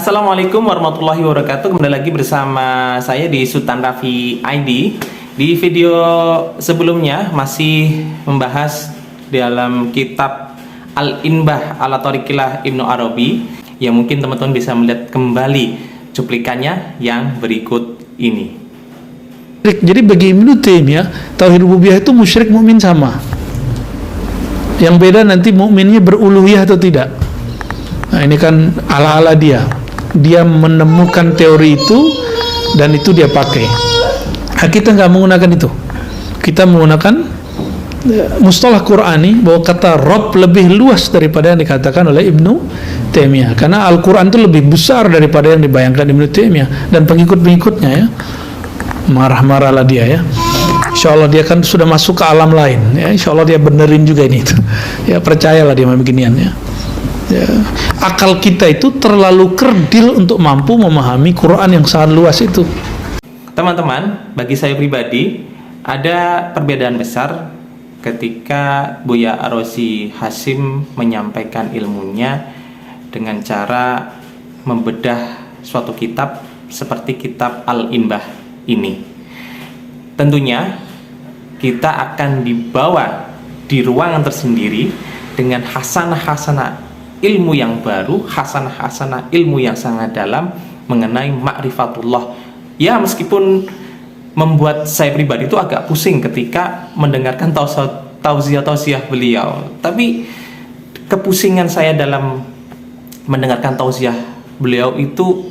Assalamualaikum warahmatullahi wabarakatuh. Kembali lagi bersama saya di Sultan Raffi ID. Di video sebelumnya masih membahas dalam kitab Al-Inbah ala Thariqillah Ibnu Arabi, yang mungkin teman-teman bisa melihat kembali cuplikannya yang berikut ini. Jadi bagi Ibnu Taimiyah, tauhid rububiyah itu musyrik mukmin sama. Yang beda nanti mukminnya beruluhiyah atau tidak. Nah, ini kan ala-ala dia. Dia menemukan teori itu dan itu dia pakai. Nah, kita nggak menggunakan itu. Kita menggunakan mustalah Qur'ani bahwa kata Rabb lebih luas daripada yang dikatakan oleh Ibnu Taimiyah. Karena Al-Quran itu lebih besar daripada yang dibayangkan Ibnu Taimiyah dan pengikut-pengikutnya ya. Marah-marahlah dia ya. Insya Allah dia kan sudah masuk ke alam lain ya. Insya Allah dia benerin juga ini ya, percayalah dia beginian ya. Ya. Akal kita itu terlalu kerdil untuk mampu memahami Quran yang sangat luas itu. Teman-teman, bagi saya pribadi ada perbedaan besar ketika Buya Ar-Razi Hasyim menyampaikan ilmunya dengan cara membedah suatu kitab seperti kitab Al-Inbah ini. Tentunya kita akan dibawa di ruangan tersendiri dengan hasanah-hasanah ilmu yang baru, hasanah-hasanah ilmu yang sangat dalam mengenai ma'rifatullah. Ya, meskipun membuat saya pribadi itu agak pusing ketika mendengarkan tausiah beliau, tapi kepusingan saya dalam mendengarkan tausiah beliau itu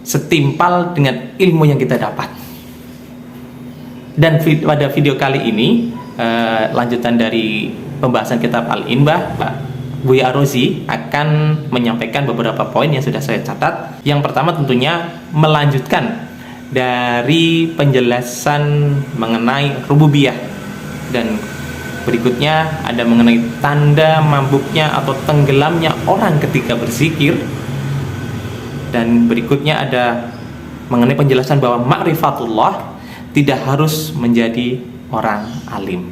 setimpal dengan ilmu yang kita dapat. Dan pada video kali ini lanjutan dari pembahasan kitab Al-Inbah, Buya Ar-Razi akan menyampaikan beberapa poin yang sudah saya catat. Yang pertama tentunya melanjutkan dari penjelasan mengenai rububiyah, dan berikutnya ada mengenai tanda mabuknya atau tenggelamnya orang ketika berzikir, dan berikutnya ada mengenai penjelasan bahwa ma'rifatullah tidak harus menjadi orang alim.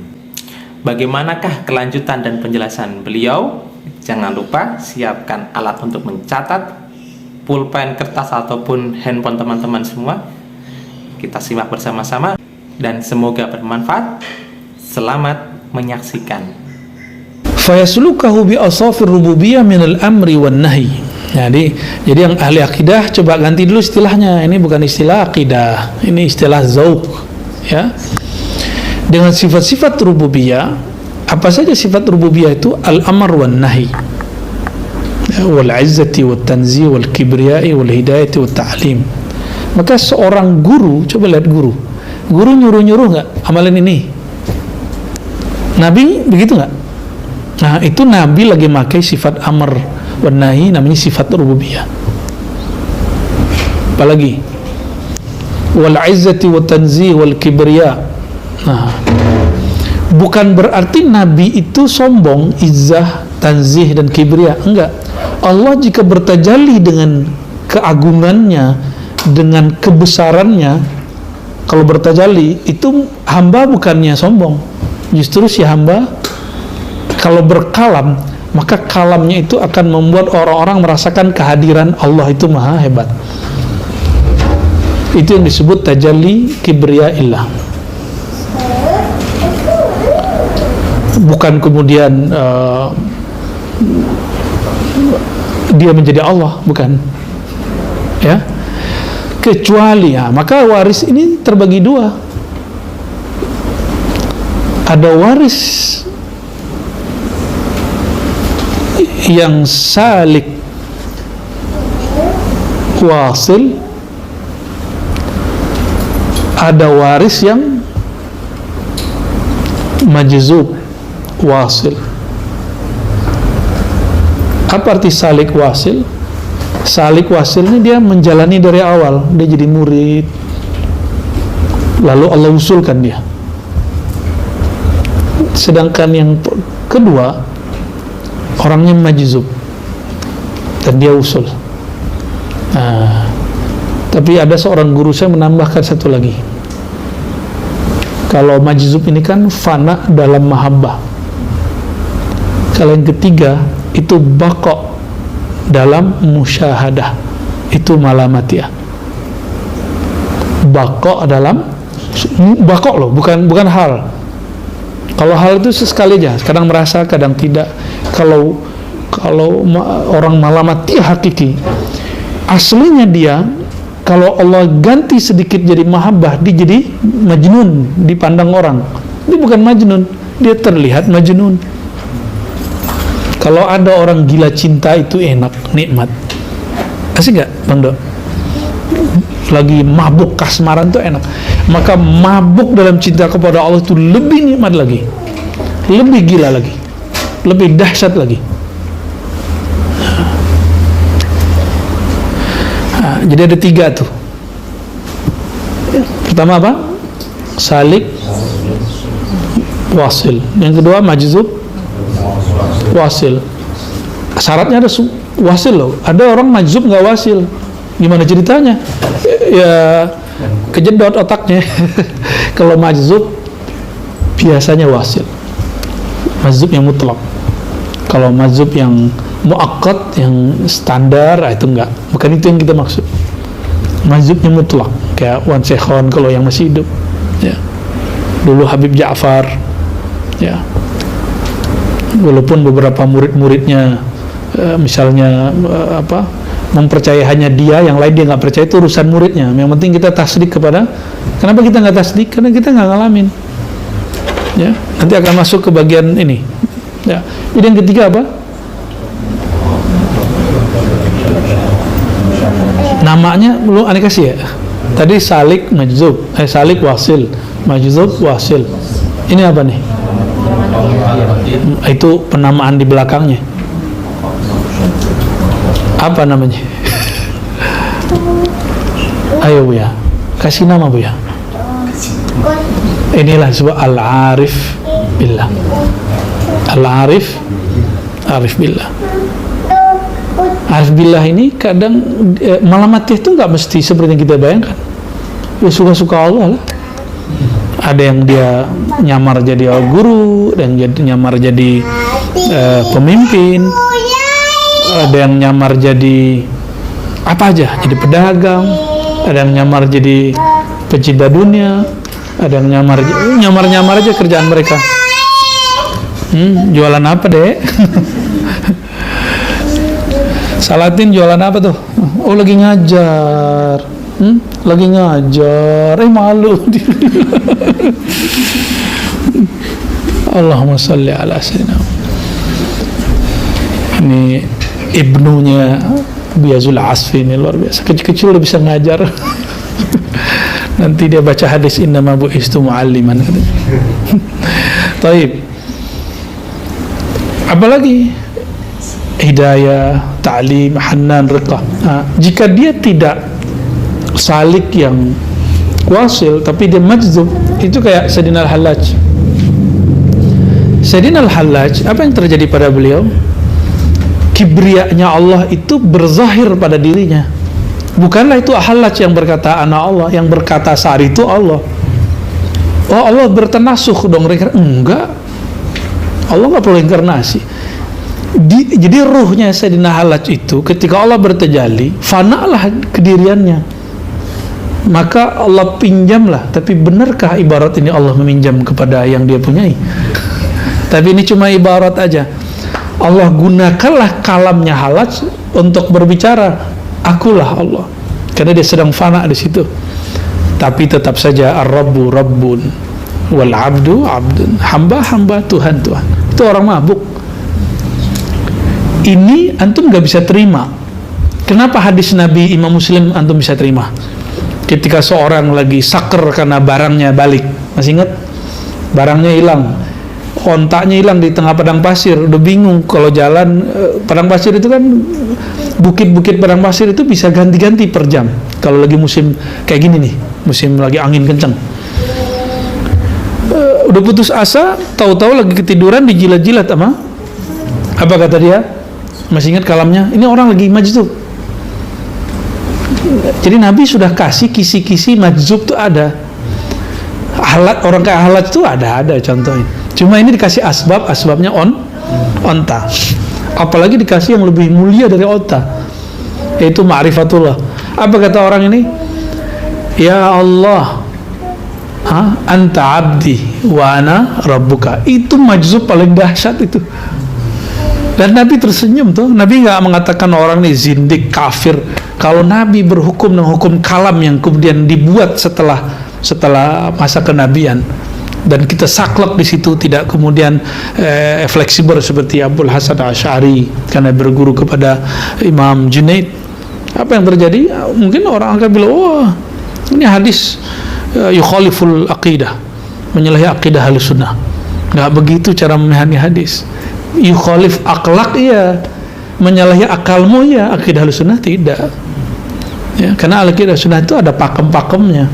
Bagaimanakah kelanjutan dan penjelasan beliau? Jangan lupa siapkan alat untuk mencatat, pulpen, kertas ataupun handphone teman-teman semua. Kita simak bersama-sama dan semoga bermanfaat. Selamat menyaksikan. Fayaslukahu bi asafir rububiyah minal amri wan nahi. Jadi yang ahli akidah coba ganti dulu istilahnya. Ini bukan istilah akidah, ini istilah zauq ya. Dengan sifat-sifat rububiyah, apa saja sifat rububiyah itu? Al-amr wan nahi, wal izzati wat tanzih wal kibriyai wal hidayati wat ta'lim. Maka seorang guru, coba lihat guru nyuruh-nyuruh nggak amalan ini? Nabi begitu nggak? Nah, itu Nabi lagi pakai sifat amr wan nahi, namanya sifat rububiyah. Apalagi wal izzati wat tanzih wal kibriya. Nah, bukan berarti Nabi itu sombong, izzah, tanzih dan kibriya, enggak. Allah jika bertajalli dengan keagungannya, dengan kebesarannya, kalau bertajalli itu hamba bukannya sombong, justru si hamba kalau berkalam, maka kalamnya itu akan membuat orang-orang merasakan kehadiran Allah itu maha hebat. Itu yang disebut tajalli kibriya illah. Bukan kemudian dia menjadi Allah, bukan ya. Kecuali ya, maka waris ini terbagi dua. Ada waris yang salik wasil, ada waris yang majzub wasil. Apa arti salik wasil? Salik wasil ini dia menjalani dari awal, dia jadi murid, lalu Allah usulkan dia. Sedangkan yang kedua, orangnya majzub dan dia usul. Nah, tapi ada seorang guru saya menambahkan satu lagi. Kalau majzub ini kan fana dalam mahabbah. Kalau yang ketiga itu baqo dalam musyahadah, itu malamatiyah. Baqo dalam baqo loh, bukan hal. Kalau hal itu sesekali aja, kadang merasa, kadang tidak. Kalau orang malamatiyah hakiki, aslinya dia, kalau Allah ganti sedikit jadi mahabbah, dia jadi majnun dipandang orang. Dia bukan majnun, dia terlihat majnun. Kalau ada orang gila cinta itu enak, nikmat. Asik gak Bang Dok? Lagi mabuk kasmaran itu enak. Maka mabuk dalam cinta kepada Allah itu lebih nikmat lagi, lebih gila lagi, lebih dahsyat lagi. Nah, jadi ada 3 tuh. Pertama apa? Salik, wasil. Yang kedua majzub, wasil. Syaratnya ada wasil loh. Ada orang majzub nggak wasil. Gimana ceritanya? Ya kejedot otaknya. Kalau majzub biasanya wasil. Majzub yang mutlak. Kalau majzub yang muakkad, yang standar, itu enggak. Bukan itu yang kita maksud. Majzubnya mutlak, kayak Wan Sekhon kalau yang masih hidup. Ya. Dulu Habib Ja'far. Ya. Walaupun beberapa murid-muridnya misalnya mempercayai hanya dia, yang lain dia nggak percaya, itu urusan muridnya. Yang penting kita tasdik kepada. Kenapa kita nggak tasdik? Karena kita nggak ngalamin. Ya, nanti akan masuk ke bagian ini. Ya, jadi yang ketiga apa? Namanya belum aneh kasih ya. Tadi salik majzub, salik wasil, majzub wasil. Ini apa nih? Itu penamaan di belakangnya. Apa namanya? Ayo Bu ya, kasih nama Bu ya. Inilah sebuah al-arif billah. Al-arif, arif billah. Arif billah ini kadang malamatih itu nggak mesti seperti yang kita bayangkan. Ya suka-suka Allah lah. Ada yang dia nyamar jadi guru, dan nyamar jadi pemimpin. Ada yang nyamar jadi apa aja, jadi pedagang. Ada yang nyamar jadi pecinta dunia. Ada yang nyamar aja kerjaan mereka. Jualan apa dek? Salatin jualan apa tuh? Oh lagi ngajar. Lagi ngajar. Malu. Allahumma salli ala sayyidina. Ini ibnunya Biyazul Asfi, ini luar biasa. Kecil-kecil udah bisa ngajar. Nanti dia baca hadis innama bu'istu mu'alliman. Taib. Apalagi hidayah, ta'lim, hanan, riqah. Nah, jika dia tidak salik yang wasil, tapi dia majzub, itu kayak Sayyidina Al-Hallaj. Sayyidina Al-Hallaj, apa yang terjadi pada beliau? Kibriyanya Allah itu berzahir pada dirinya. Bukanlah itu Hallaj yang berkata anak Allah, yang berkata saat itu Allah. Oh Allah bertenasuh dong, enggak. Allah nggak perlu inkarnasi. Jadi ruhnya Sayyidina Hallaj itu ketika Allah bertajalli, fanalah kediriannya. Maka Allah pinjamlah. Tapi benarkah ibarat ini Allah meminjam kepada yang dia punyai? Tapi ini cuma ibarat aja. Allah gunakanlah kalamnya Hallaj untuk berbicara, akulah Allah, karena dia sedang fana di situ. Tapi tetap saja ar-rabbu rabbun wal abdu abdun, hamba Tuhan. Itu orang mabuk. Ini antum gak bisa terima. Kenapa hadis Nabi Imam Muslim antum bisa terima? Ketika seorang lagi saker karena barangnya balik, masih ingat? Barangnya hilang, kontaknya hilang di tengah padang pasir, udah bingung kalau jalan. Padang pasir itu kan, bukit-bukit padang pasir itu bisa ganti-ganti per jam. Kalau lagi musim kayak gini nih, musim lagi angin kencang, udah putus asa, tahu-tahu lagi ketiduran dijilat-jilat sama apa kata dia? Masih ingat kalamnya? Ini orang lagi majzub. Jadi Nabi sudah kasih kisi-kisi majzub tuh ada. Orang kayak Hallaj tuh ada contohnya. Cuma ini dikasih asbabnya onta. apalagi dikasih yang lebih mulia dari otak, yaitu ma'rifatullah. Apa kata orang ini? Ya Allah, anta abdi wa ana rabbuka. Itu majzub paling dahsyat itu. Dan Nabi tersenyum tuh. Nabi nggak mengatakan orang ini zindik, kafir. Kalau Nabi berhukum dengan hukum kalam yang kemudian dibuat setelah masa kenabian, dan kita saklek di situ, tidak kemudian fleksibel seperti Abdul Hasan Asy'ari karena berguru kepada Imam Junaid, apa yang terjadi? Mungkin orang akan bilang, wah, ini hadis yukhaliful aqidah, menyalahi aqidah Ahlussunnah. Nggak begitu cara memahami hadis. Yukhalif akhlak, iya, menyalahi akalmu, ya. Aqidah Ahlussunnah tidak, ya, karena aqidah Ahlussunnah itu ada pakem-pakemnya.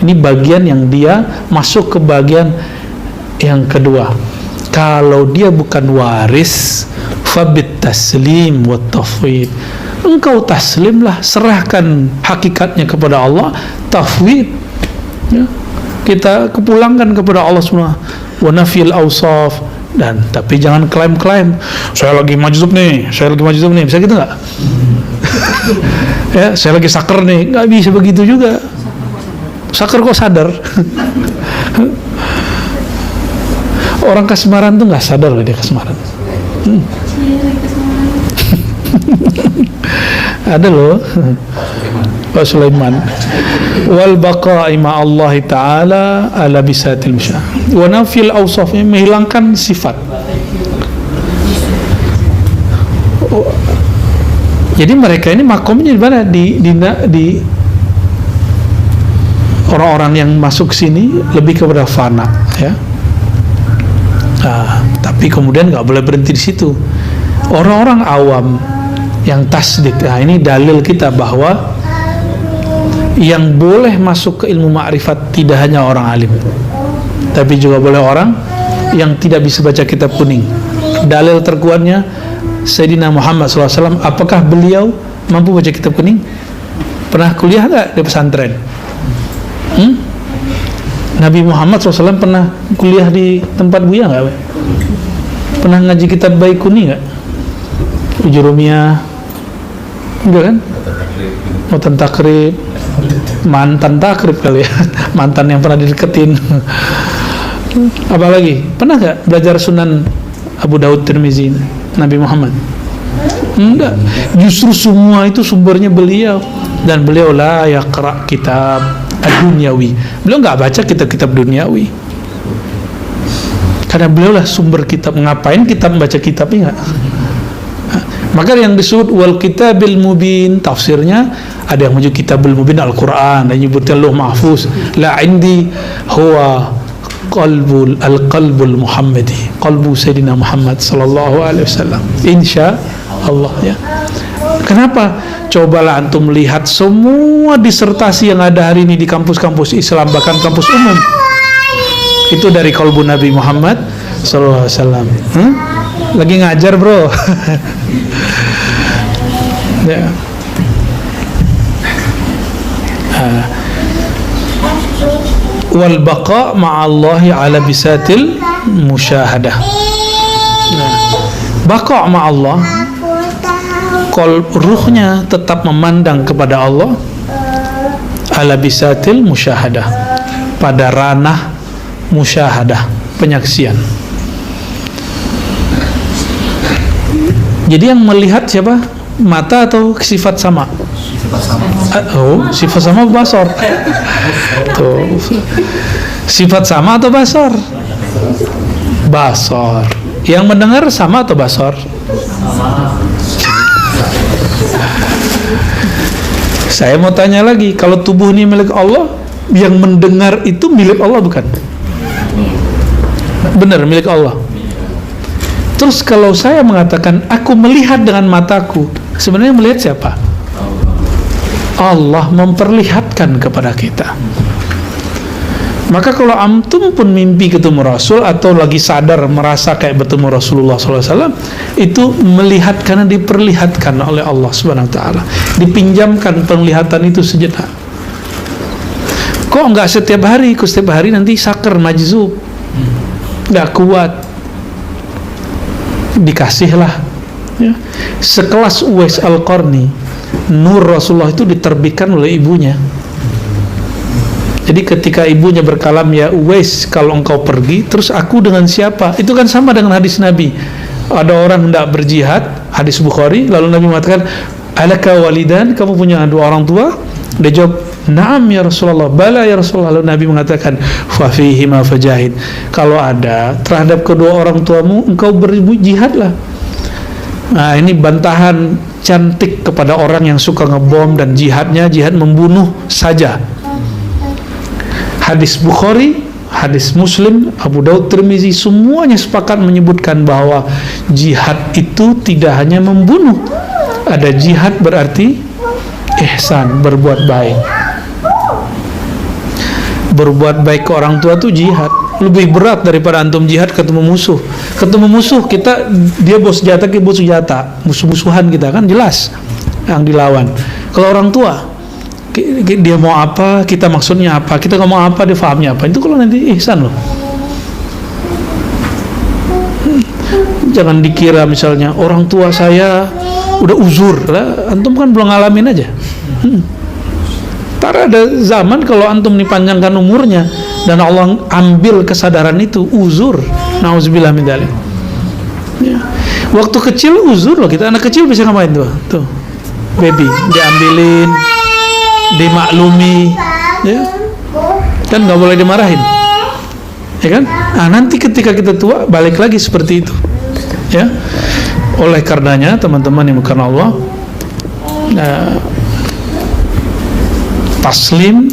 Ini bagian yang dia masuk ke bagian yang kedua. Kalau dia bukan waris, fabit taslim wa tafwid. Engkau taslimlah, serahkan hakikatnya kepada Allah, tafwid, ya. Kita kepulangkan kepada Allah semua. Wa nafil awsaf, dan tapi jangan klaim-klaim saya lagi majzub nih, bisa gitu nggak? Ya, saya lagi saker nih, nggak bisa begitu juga. Saker kok sadar? Orang kasmaran tuh nggak sadar loh dia kasmaran. Ada loh Pak Sulaiman. Wal baqa'i ma'allahi ta'ala ala bisatil musyah wa nafil awsaf, menghilangkan sifat. Jadi mereka ini makomnya di mana? Di orang-orang yang masuk sini lebih kepada fana, ya. Tapi kemudian nggak boleh berhenti di situ. Orang-orang awam yang tasdik, ini dalil kita bahwa yang boleh masuk ke ilmu ma'rifat tidak hanya orang alim, tapi juga boleh orang yang tidak bisa baca kitab kuning. Dalil terkuatnya Sayyidina Muhammad SAW. Apakah beliau mampu baca kitab kuning? Pernah kuliah nggak di pesantren? Nabi Muhammad SAW pernah kuliah di tempat Buya nggak? Pernah ngaji kitab bayi kuning nggak? Ujurumiyah, enggak kan? Matan takrib, mantan takrib kali ya, mantan yang pernah dideketin. Apalagi pernah nggak belajar Sunan Abu Daud Tirmizi Nabi Muhammad? Enggak. Justru semua itu sumbernya beliau, dan beliau la yaqra kitab ad-dunyawi. Beliau nggak baca kitab-kitab duniawi, karena beliau lah sumber kitab. Ngapain kita membaca kitabnya? Enggak. Maka yang disebut wal kitabil mubin, tafsirnya ada yang menyebut kitabul mubin Al-Quran, dan menyebutkan Lauh Mahfuz. La indi huwa qalbul Muhammadi, qalbu Sayyidina Muhammad sallallahu alaihi wasallam. Insya Allah, ya. Kenapa? Cobalah antum lihat semua disertasi yang ada hari ini di kampus-kampus Islam, bahkan kampus umum, itu dari qalbu Nabi Muhammad sallallahu alaihi wasallam. Lagi ngajar, bro. Ya. Wal baqa ma'allahi ala bisatil musyahadah. Baqa ma'allah, ruhnya tetap memandang kepada Allah, ala bisatil musyahadah, pada ranah musyahadah, penyaksian. Jadi yang melihat siapa? Mata atau sifat sama? Sifat sama basar. Tuh. Sifat sama atau basar? Basar. Yang mendengar sama atau basar? Saya mau tanya lagi, kalau tubuh ini milik Allah, yang mendengar itu milik Allah bukan? Benar, milik Allah. Terus kalau saya mengatakan aku melihat dengan mataku, sebenarnya melihat siapa? Allah memperlihatkan kepada kita. Maka kalau antum pun mimpi ketemu Rasul, atau lagi sadar merasa kayak bertemu Rasulullah SAW, itu melihat karena diperlihatkan oleh Allah Subhanahu Wa Taala. Dipinjamkan penglihatan itu sejenak. Kok nggak setiap hari? Kok setiap hari nanti saker, majzub, nggak kuat. Dikasihlah Ya. Sekelas Uwais Al-Qarni, nur Rasulullah itu diterbitkan oleh ibunya. Jadi ketika ibunya berkalam, ya Uwais, kalau engkau pergi, terus aku dengan siapa? Itu kan sama dengan hadis Nabi. Ada orang hendak berjihad, hadis Bukhari, lalu Nabi mengatakan, alaka walidan, kamu punya dua orang tua? Dia jawab, na'am ya Rasulullah, bala ya Rasulullah. Lalu Nabi mengatakan, fafihima fajahid, kalau ada terhadap kedua orang tuamu, engkau berjihadlah. Nah, ini bantahan cantik kepada orang yang suka ngebom dan jihadnya jihad membunuh saja. Hadis Bukhari, hadis Muslim, Abu Daud, Tirmizi, semuanya sepakat menyebutkan bahwa jihad itu tidak hanya membunuh. Ada jihad berarti ihsan, berbuat baik. Berbuat baik ke orang tua itu jihad. Lebih berat daripada antum jihad ketemu musuh. Ketemu musuh, kita, dia bawa senjata, kita bawa senjata, musuh-musuhan kita, kan jelas yang dilawan. Kalau orang tua, dia mau apa, kita maksudnya apa, kita ngomong apa, dia fahamnya apa. Itu kalau nanti ihsan loh. Jangan dikira misalnya orang tua saya udah uzur lah, antum kan belum ngalamin aja. Ntar ada zaman kalau antum dipanjangkan umurnya dan Allah ambil kesadaran itu, uzur, nauzubillah min dzalik. Ya. Waktu kecil uzur loh, kita anak kecil bisa ngapain tuh baby, diambilin, dimaklumi, ya, dan nggak boleh dimarahin, ya kan? Nah, nanti ketika kita tua balik lagi seperti itu, ya. Oleh karenanya teman-teman yang bukan Allah, taslim,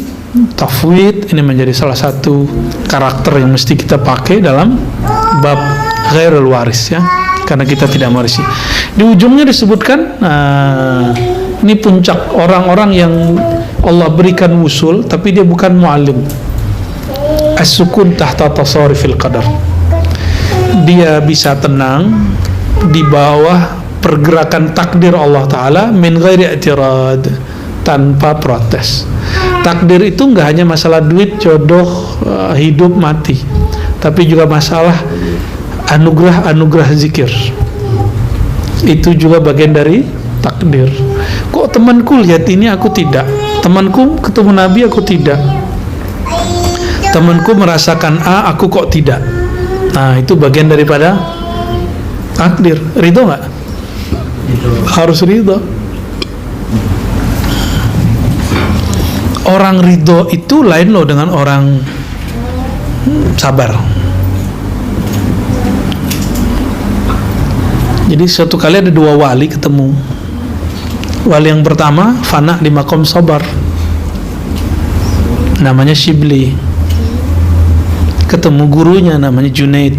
tafwid ini menjadi salah satu karakter yang mesti kita pakai dalam bab ghairul waris, ya, karena kita tidak mewarisi. Di ujungnya disebutkan, ini puncak orang-orang yang Allah berikan wusul tapi dia bukan mu'allim. As-sukun tahta tasarrufil qadar. Dia bisa tenang di bawah pergerakan takdir Allah Ta'ala min ghairi i'tirad, tanpa protes. Takdir itu nggak hanya masalah duit, jodoh, hidup, mati, tapi juga masalah anugerah zikir. Itu juga bagian dari takdir. Kok temanku lihat ini, aku tidak. Temanku ketemu Nabi, aku tidak. Temanku merasakan A, aku kok tidak. Nah, itu bagian daripada takdir. Ridho nggak? Harus ridho. Orang ridho itu lain loh dengan orang sabar. Jadi suatu kali ada dua wali ketemu. Wali yang pertama fana di makom sabar, namanya Shibli. Ketemu gurunya namanya Junaid.